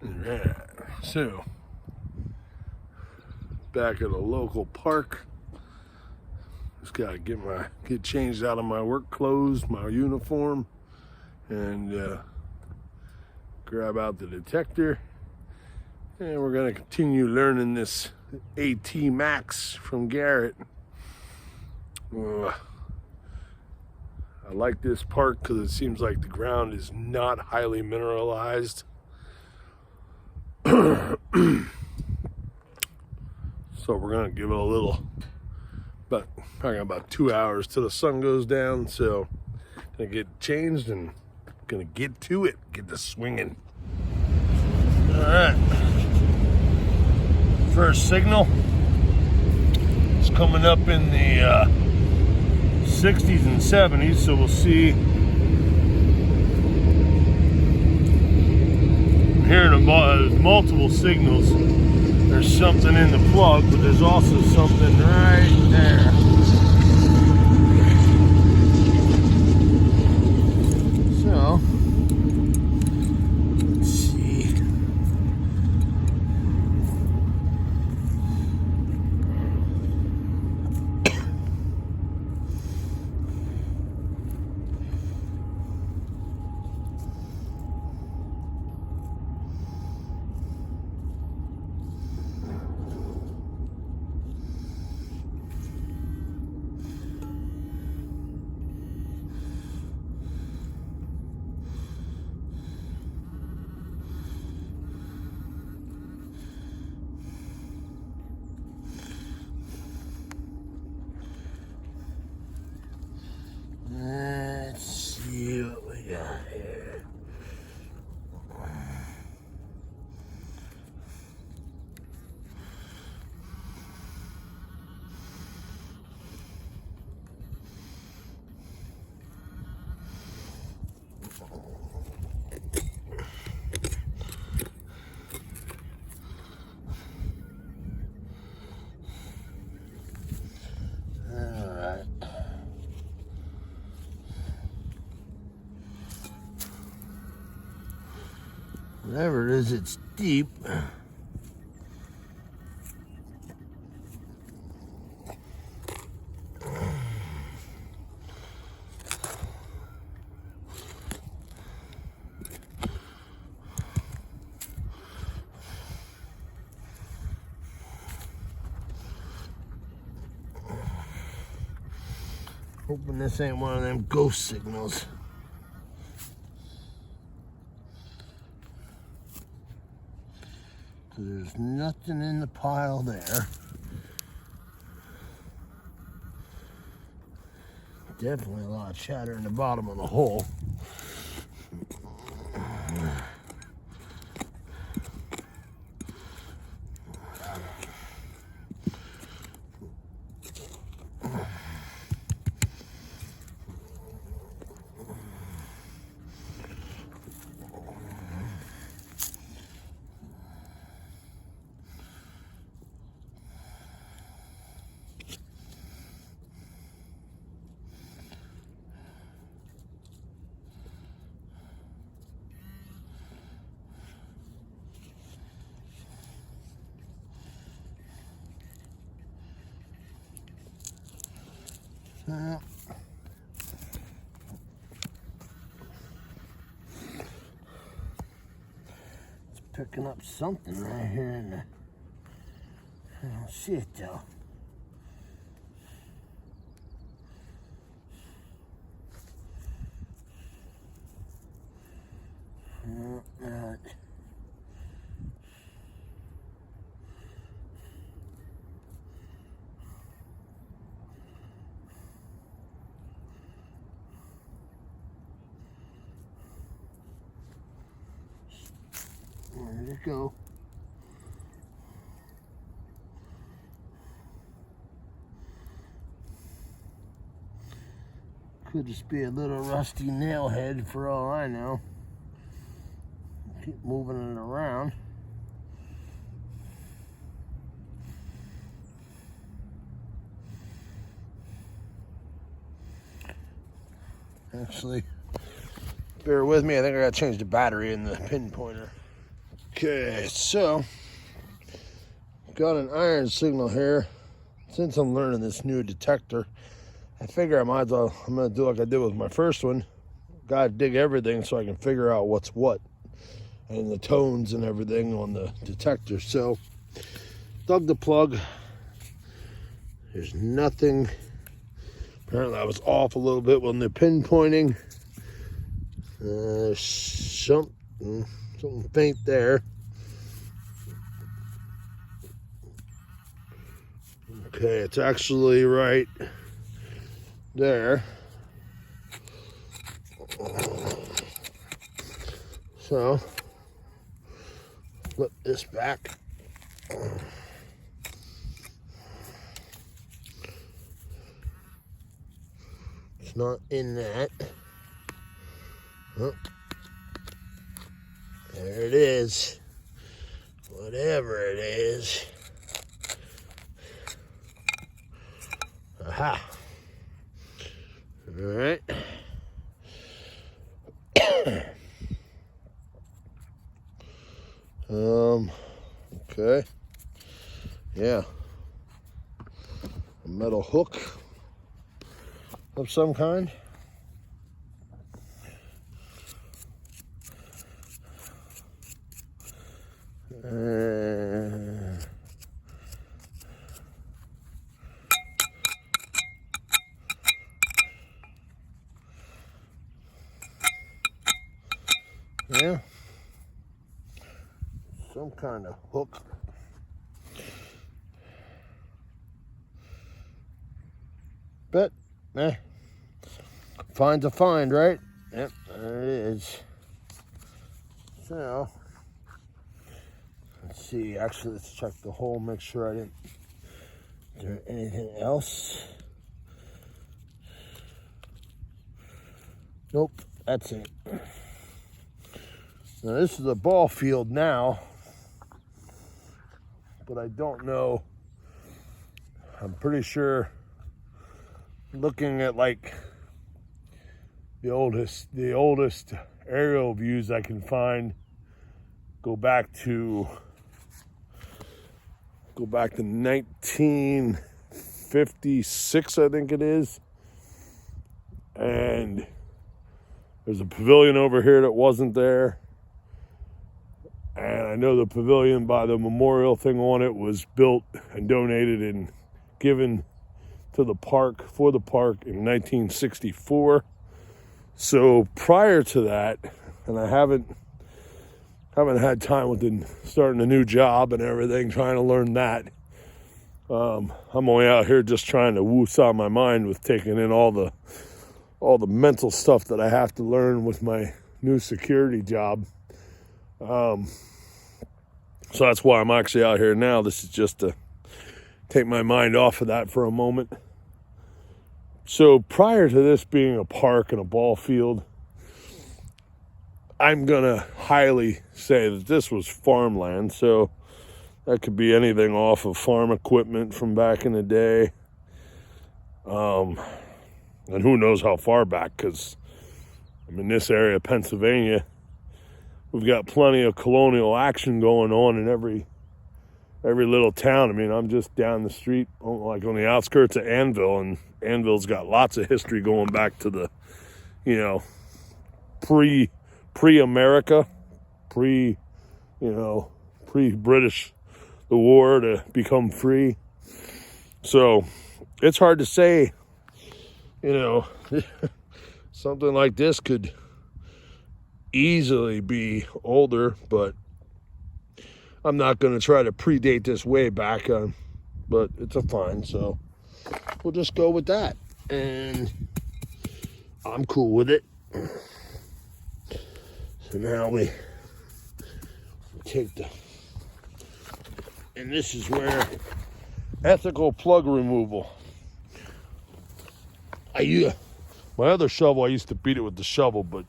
Yeah. So, back at a local park. Just gotta get changed out of my work clothes, my uniform, and grab out the detector. And we're gonna continue learning this AT Max from Garrett. I like this park because it seems like the ground is not highly mineralized. So we're gonna give it a little, but probably about 2 hours till the sun goes down. So gonna get changed and gonna get to it, get to swinging. All right, first signal. It's coming up in the 60s and 70s, so we'll see. I'm hearing multiple signals. There's something in the plug, but there's also something right there. So, let's see. Let's see what we got here. Whatever it is, it's deep. Hoping this ain't one of them ghost signals. There's nothing in the pile there. Definitely a lot of chatter in the bottom of the hole. It's picking up something right here in the, I don't see it though. Not. There you go. Could just be a little rusty nail head for all I know. Keep moving it around. Actually, bear with me, I think I gotta change the battery in the pinpointer. Okay, so got an iron signal here. Since I'm learning this new detector, I figure I'm gonna do like I did with my first one. Gotta dig everything so I can figure out what's what and the tones and everything on the detector. So dug the plug. There's nothing. Apparently I was off a little bit when the pinpointing. Something faint there. Okay, it's actually right there. So flip this back. It's not in that. Oh, there it is. Whatever it is. Aha. All right. Okay. Yeah. A metal hook of some kind. Yeah. Some kind of hook. But, find's a find, right? Yep, there it is. So, let's see. Actually, let's check the hole, make sure I didn't do anything else. Nope, that's it. Now, this is a ball field now, but I don't know. I'm pretty sure, looking at like the oldest aerial views I can find, go back to 1956, I think it is. And there's a pavilion over here that wasn't there. And I know the pavilion by the memorial thing on it was built and donated and given to the park, for the park, in 1964. So prior to that, and I haven't had time with starting a new job and everything, trying to learn that. I'm only out here just trying to woosah my mind with taking in all the mental stuff that I have to learn with my new security job. So that's why I'm actually out here now. This is just to take my mind off of that for a moment. So prior to this being a park and a ball field, I'm going to highly say that this was farmland. So that could be anything off of farm equipment from back in the day. And who knows how far back, because I'm in this area of Pennsylvania. We've got plenty of colonial action going on in every little town. I mean, I'm just down the street, like on the outskirts of Annville, and Annville's got lots of history going back to the, pre-America, pre-British, the war to become free. So it's hard to say, something like this could easily be older, but I'm not going to try to predate this way back, but it's a find, so we'll just go with that, and I'm cool with it. So now we take and this is where ethical plug removal. My other shovel, I used to beat it with the shovel, but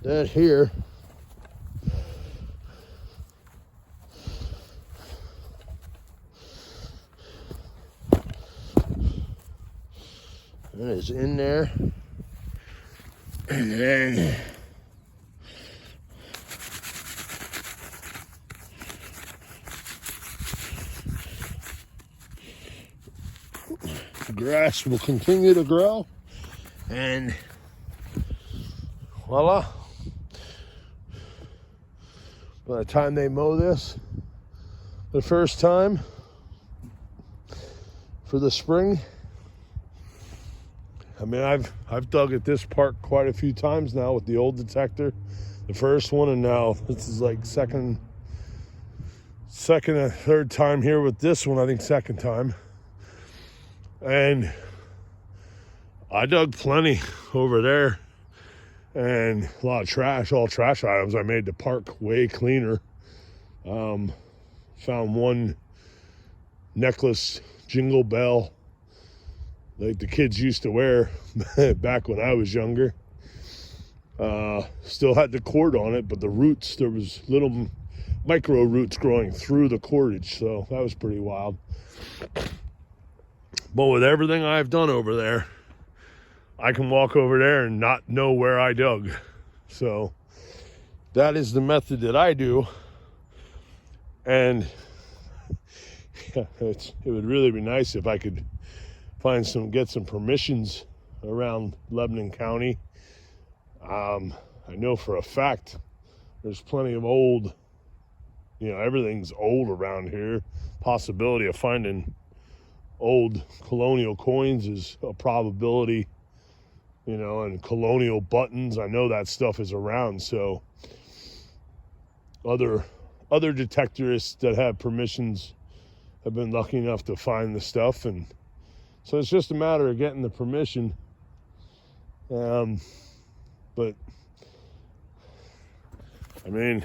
that here It is in there. And then the grass will continue to grow, and voila. By the time they mow this the first time for the spring, I mean, I've dug at this park quite a few times now with the old detector, the first one, and now this is like second and third time here with this one. I think second time. And I dug plenty over there, and a lot of trash, all trash items. I made the park way cleaner. Found one necklace, jingle bell, like the kids used to wear back when I was younger. Still had the cord on it, but the roots, there was little micro roots growing through the cordage, so that was pretty wild. But with everything I've done over there, I can walk over there and not know where I dug. So that is the method that I do. And it would really be nice if I could get some permissions around Lebanon County. I know for a fact there's plenty of old, everything's old around here. Possibility of finding old colonial coins is a probability, and colonial buttons. I know that stuff is around. So other detectorists that have permissions have been lucky enough to find the stuff, and so it's just a matter of getting the permission. But I mean,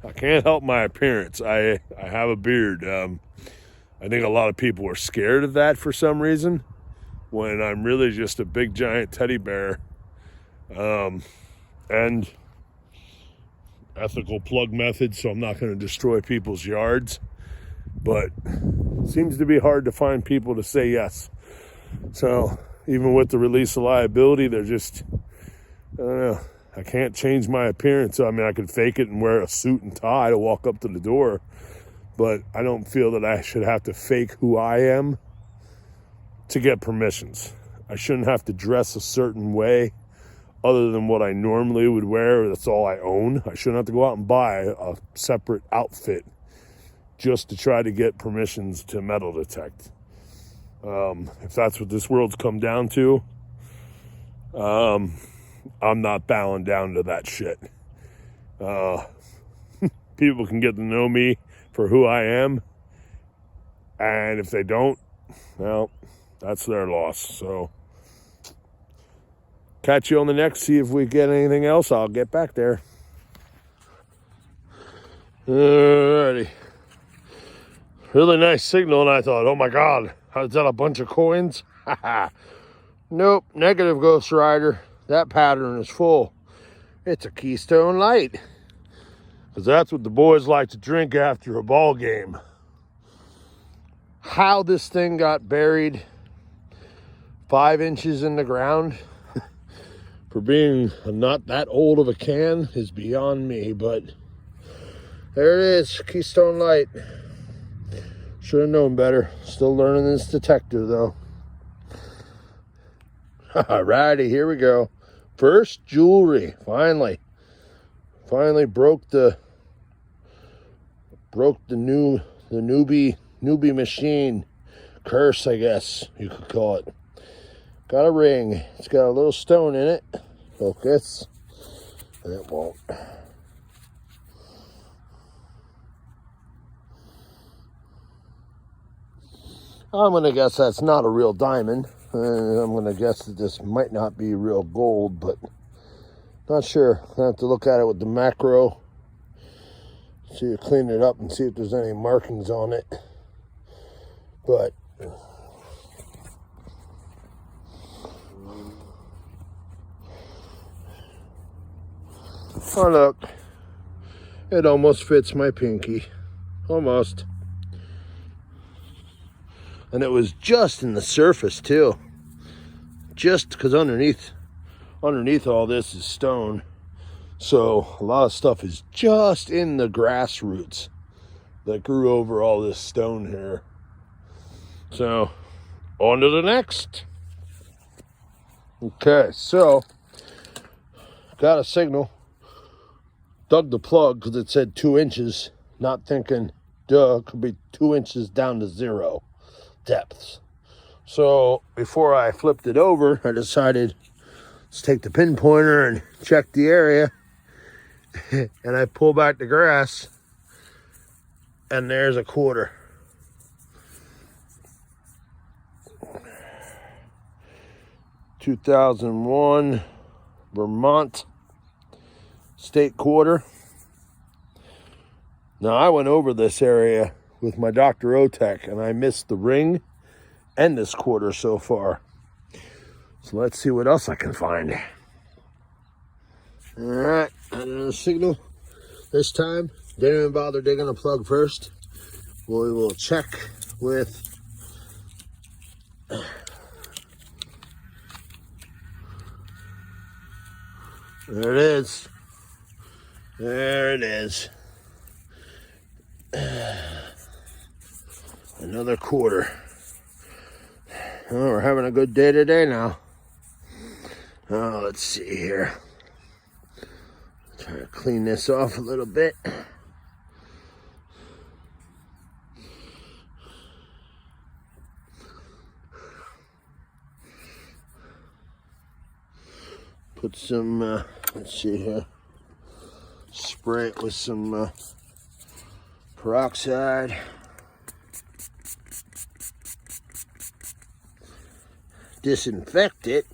I can't help my appearance. I have a beard. I think a lot of people are scared of that for some reason, when I'm really just a big giant teddy bear. And ethical plug method, so I'm not going to destroy people's yards. But it seems to be hard to find people to say yes. So even with the release of liability, they're just, I don't know. I can't change my appearance. I mean, I could fake it and wear a suit and tie to walk up to the door, but I don't feel that I should have to fake who I am to get permissions. I shouldn't have to dress a certain way other than what I normally would wear. That's all I own. I shouldn't have to go out and buy a separate outfit just to try to get permissions to metal detect. If that's what this world's come down to, I'm not bowing down to that shit. People can get to know me for who I am, and if they don't, well, that's their loss. So catch you on the next, see if we get anything else. I'll get back there. Alrighty. Really nice signal, and I thought, oh my God, is that a bunch of coins? Nope, negative, Ghost Rider. That pattern is full. It's a Keystone Light, because that's what the boys like to drink after a ball game. How this thing got buried 5 inches in the ground for being not that old of a can is beyond me, but there it is, Keystone Light. Should have known better. Still learning this detector though. Alrighty, here we go. First jewelry, finally broke the newbie machine curse, I guess you could call it. Got a ring. It's got a little stone in it. Focus. And it won't. I'm gonna guess that's not a real diamond. I'm going to guess that this might not be real gold, but not sure. I have to look at it with the macro, see, clean it up and see if there's any markings on it. But oh look, it almost fits my pinky, almost. And it was just in the surface too. just because underneath all this is stone. So a lot of stuff is just in the grass roots that grew over all this stone here. So on to the next. Okay, so got a signal. Dug the plug because it said 2 inches. Not thinking, duh, could be 2 inches down to 0 depths. So before I flipped it over, I decided let's take the pinpointer and check the area. And I pull back the grass, and there's a quarter. (2001) Vermont state quarter. Now I went over this area with my Dr. O-Tech, and I missed the ring and this quarter so far. So let's see what else I can find. All right, another signal. This time, didn't even bother digging the plug first. We will check with there it is. There it is. Another quarter. Oh, we're having a good day today now. Oh, let's see here. Try to clean this off a little bit. Put some, let's see here. Spray it with some peroxide. Disinfect it.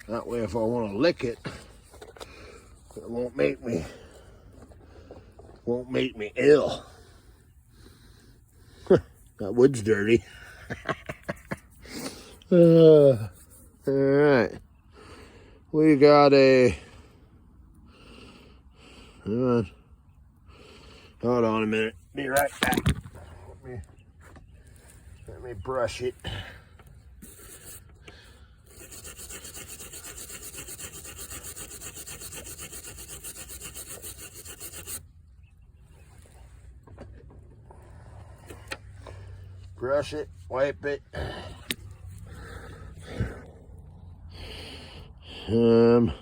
That way if I want to lick it, it won't make me ill. That wood's dirty. All right. We got a hold on a minute. Be right back. Let me brush it. Brush it, wipe it. A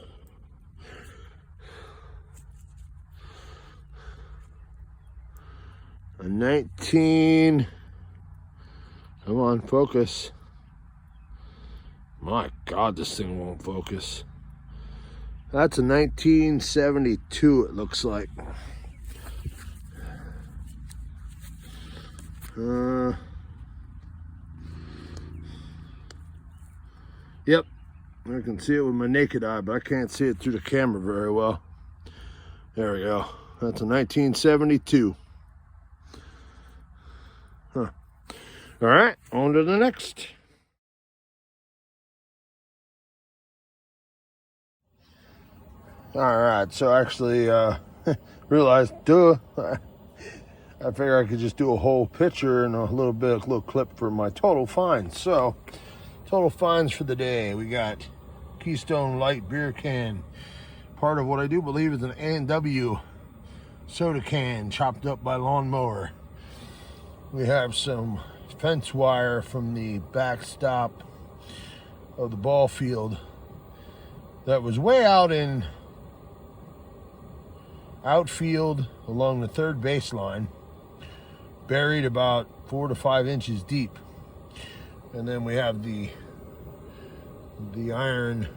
19. Come on, focus. My God, this thing won't focus. That's a 1972, it looks like. Yep, I can see it with my naked eye, but I can't see it through the camera very well. There we go. That's a 1972. Huh. All right, on to the next. All right, so actually realized, duh, I figured I could just do a whole picture and a little clip for my total finds. So, total finds for the day. We got Keystone Light beer can. Part of what I do believe is an A&W soda can chopped up by lawnmower. We have some fence wire from the backstop of the ball field that was way out in outfield along the third baseline, buried about 4 to 5 inches deep. And then we have the iron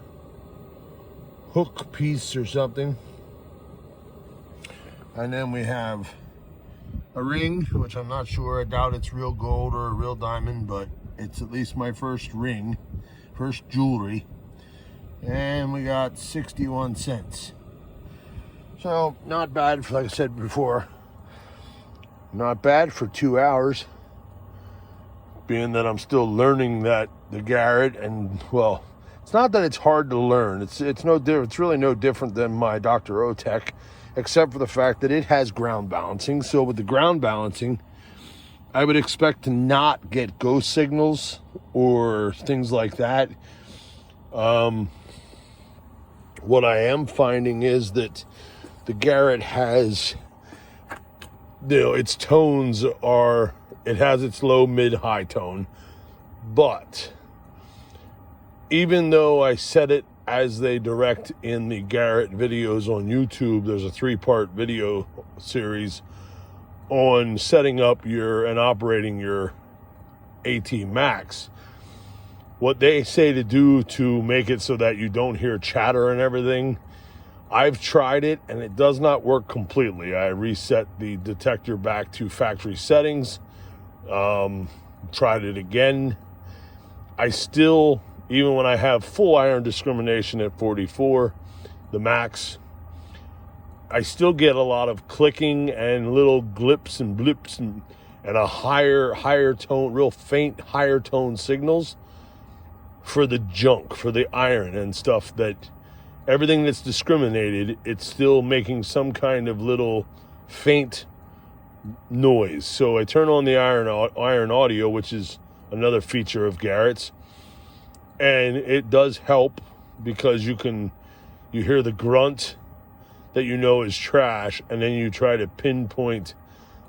hook piece or something. And then we have a ring, which I'm not sure. I doubt it's real gold or a real diamond, but it's at least my first ring, first jewelry. And we got 61 cents. So not bad, like I said before, not bad for 2 hours. Being that I'm still learning the Garrett, and well, it's not that it's hard to learn. It's no different. It's really no different than my Dr. O-Tech, except for the fact that it has ground balancing. So with the ground balancing, I would expect to not get ghost signals or things like that. What I am finding is that the Garrett has, its tones are, it has its low, mid, high tone. But even though I set it as they direct in the Garrett videos on YouTube, there's a 3-part video series on setting up and operating your AT Max. What they say to do to make it so that you don't hear chatter and everything, I've tried it and it does not work completely. I reset the detector back to factory settings, tried it again. I still, even when I have full iron discrimination at 44, the max, I still get a lot of clicking and little glips and blips and a higher tone, real faint higher tone signals for the junk, for the iron and stuff, that everything that's discriminated, it's still making some kind of little faint noise. So I turn on the iron audio, which is another feature of Garrett's, and it does help because you hear the grunt that you know is trash, and then you try to pinpoint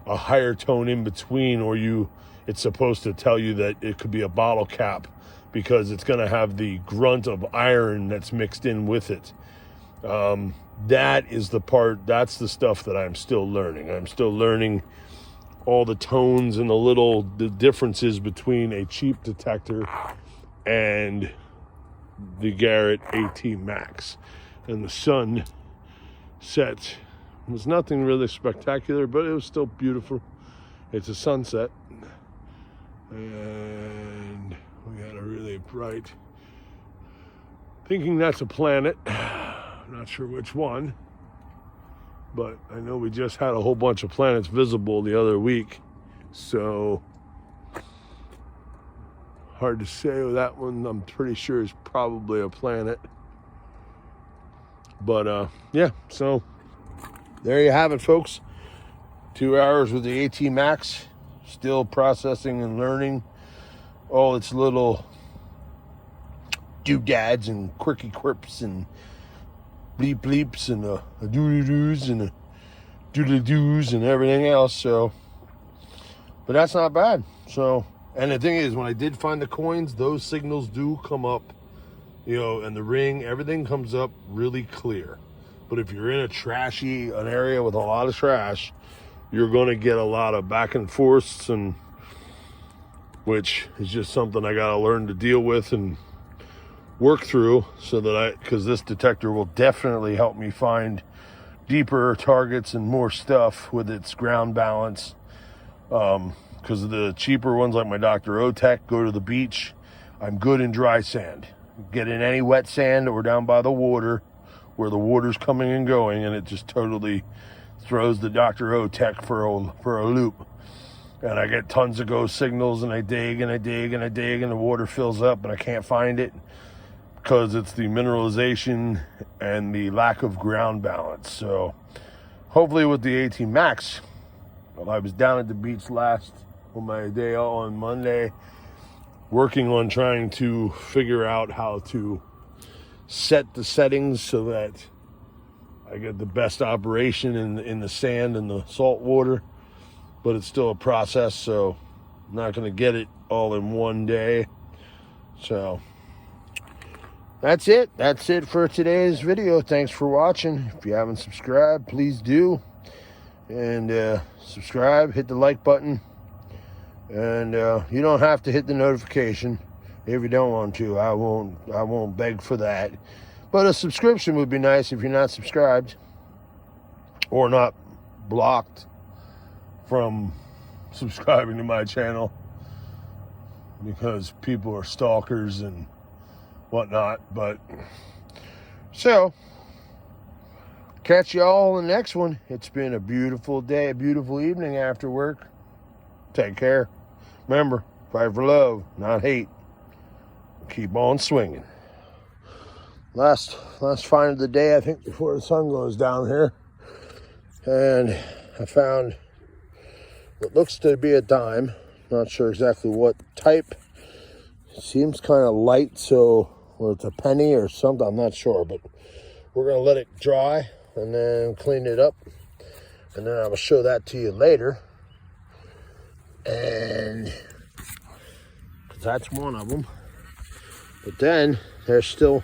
a higher tone in between, or it's supposed to tell you that it could be a bottle cap because it's going to have the grunt of iron that's mixed in with it. That's the stuff that I'm still learning. I'm still learning all the tones and the differences between a cheap detector and the Garrett AT Max. And the sun set. It was nothing really spectacular, but it was still beautiful. It's a sunset. And we had a really bright, thinking that's a planet. Not sure which one, but I know we just had a whole bunch of planets visible the other week, so hard to say. That one I'm pretty sure is probably a planet. But yeah, so there you have it, folks. 2 hours with the AT Max, still processing and learning all its little doodads and quirky quirps and bleep bleeps and doo-doo-doos and doodle-doos and everything else. So, but that's not bad. So, and the thing is, when I did find the coins, those signals do come up, and the ring, everything comes up really clear. But if you're in an area with a lot of trash, you're going to get a lot of back and forths, and which is just something I got to learn to deal with and work through, so that because this detector will definitely help me find deeper targets and more stuff with its ground balance. Because the cheaper ones like my Dr. Otech go to the beach, I'm good in dry sand. Get in any wet sand or down by the water where the water's coming and going, and it just totally throws the Dr. Otech for a loop. And I get tons of ghost signals, and I dig and I dig and I dig, and the water fills up and I can't find it because it's the mineralization and the lack of ground balance. So hopefully with the AT Max, I was down at the beach on my day on Monday, working on trying to figure out how to set the settings so that I get the best operation in the sand and the salt water. But it's still a process, so I'm not going to get it all in one day. So that's it. That's it for today's video. Thanks for watching. If you haven't subscribed, please do. And subscribe, hit the like button. And you don't have to hit the notification if you don't want to. I won't beg for that. But a subscription would be nice if you're not subscribed or not blocked from subscribing to my channel, because people are stalkers and whatnot. But so catch you all in the next one. It's been a beautiful day, a beautiful evening after work. Take care. Remember, fight for love, not hate. Keep on swinging. Last find of the day, I think, before the sun goes down here. And I found It looks to be a dime. Not sure exactly what type. It seems kind of light, so or it's a penny or something. I'm not sure, but we're gonna let it dry and then clean it up, and then I will show that to you later. And because that's one of them. But then there's still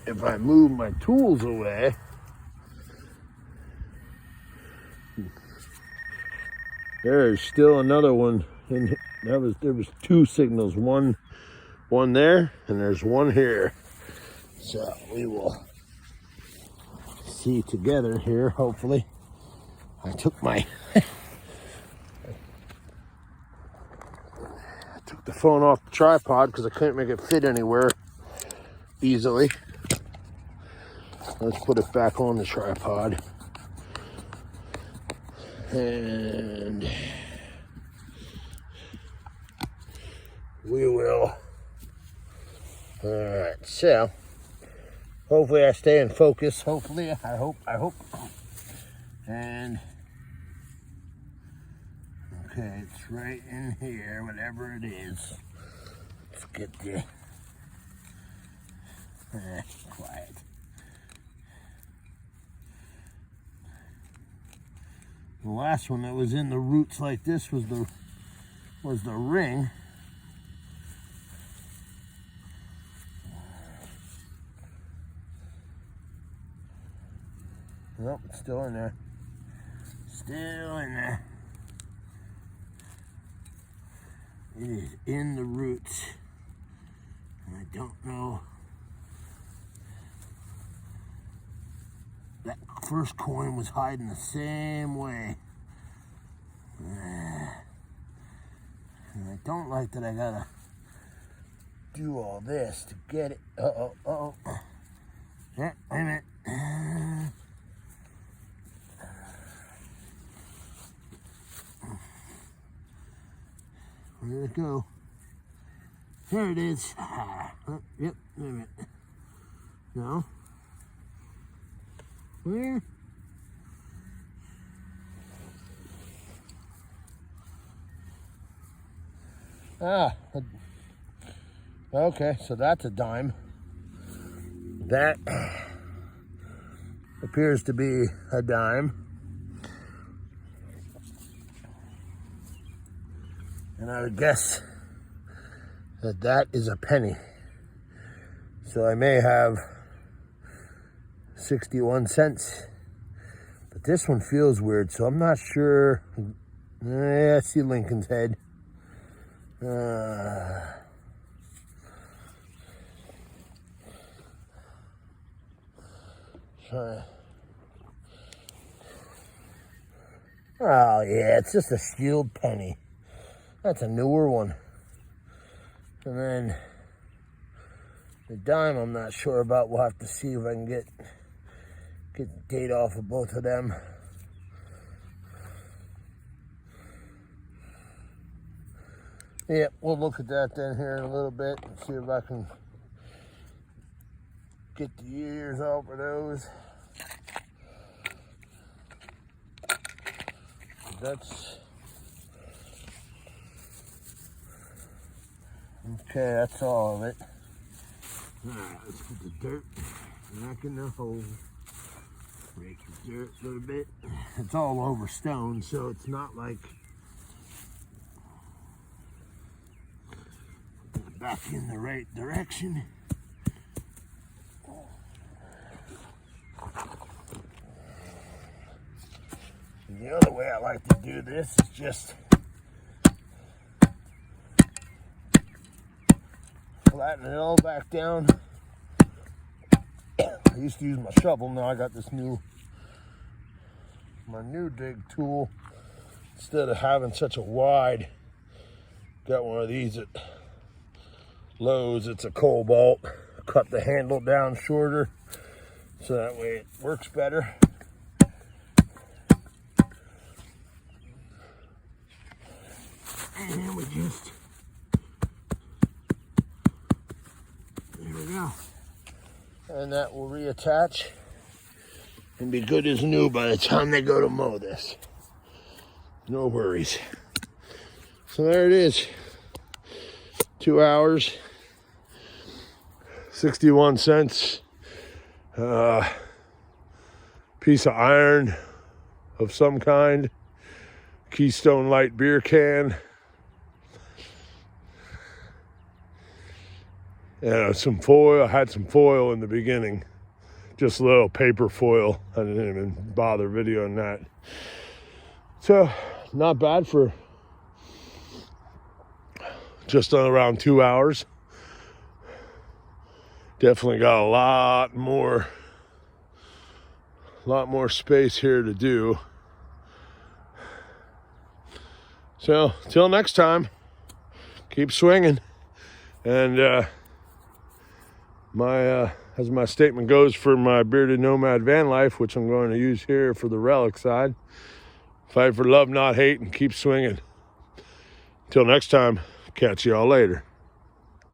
if I move my tools away, there's still another one. And there was two signals, one there, and there's one here. So we will see together here, hopefully. I took my I took the phone off the tripod because I couldn't make it fit anywhere easily. Let's put it back on the tripod. And we will. All right, so hopefully I stay in focus. Hopefully, I hope. And okay, it's right in here, whatever it is. Let's get the quiet. The last one that was in the roots like this was the ring. Nope, it's still in there. Still in there. It is in the roots. And I don't know. That first coin was hiding the same way. And I don't like that I gotta do all this to get it. Uh-oh. Yeah, wait a minute. Where did it go? There it is. Yep, wait a minute. No. Where? Okay, so that's a dime. That appears to be a dime. And I would guess that that is a penny. So I may have 61 cents. But this one feels weird, so I'm not sure. I see Lincoln's head. Try. Oh yeah, it's just a sealed penny. That's a newer one. And then the dime I'm not sure about. We'll have to see if I can get the date off of both of them. Yeah, we'll look at that then here in a little bit and see if I can get the years off of those. That's okay, that's all of it. Alright, let's put the dirt back in the hole. Rake the dirt a little bit. It's all over stone, so it's not like back in the right direction. And the other way I like to do this is just flatten it all back down. I used to use my shovel, now I got this my new dig tool. Instead of having such a wide, got one of these at Lowe's, it's a Cobalt. Cut the handle down shorter, so that way it works better. And we just, there we go. And that will reattach and be good as new by the time they go to mow this. No worries. So there it is. 2 hours, 61 cents. Piece of iron of some kind. Keystone Light beer can. And some foil. I had some foil in the beginning. Just a little paper foil. I didn't even bother videoing that. So, not bad for just around 2 hours. Definitely got a lot more space here to do. So, till next time, keep swinging. And as my statement goes for my Bearded Nomad van life, which I'm going to use here for the relic side, fight for love, not hate, and keep swinging. Till next time, catch y'all later.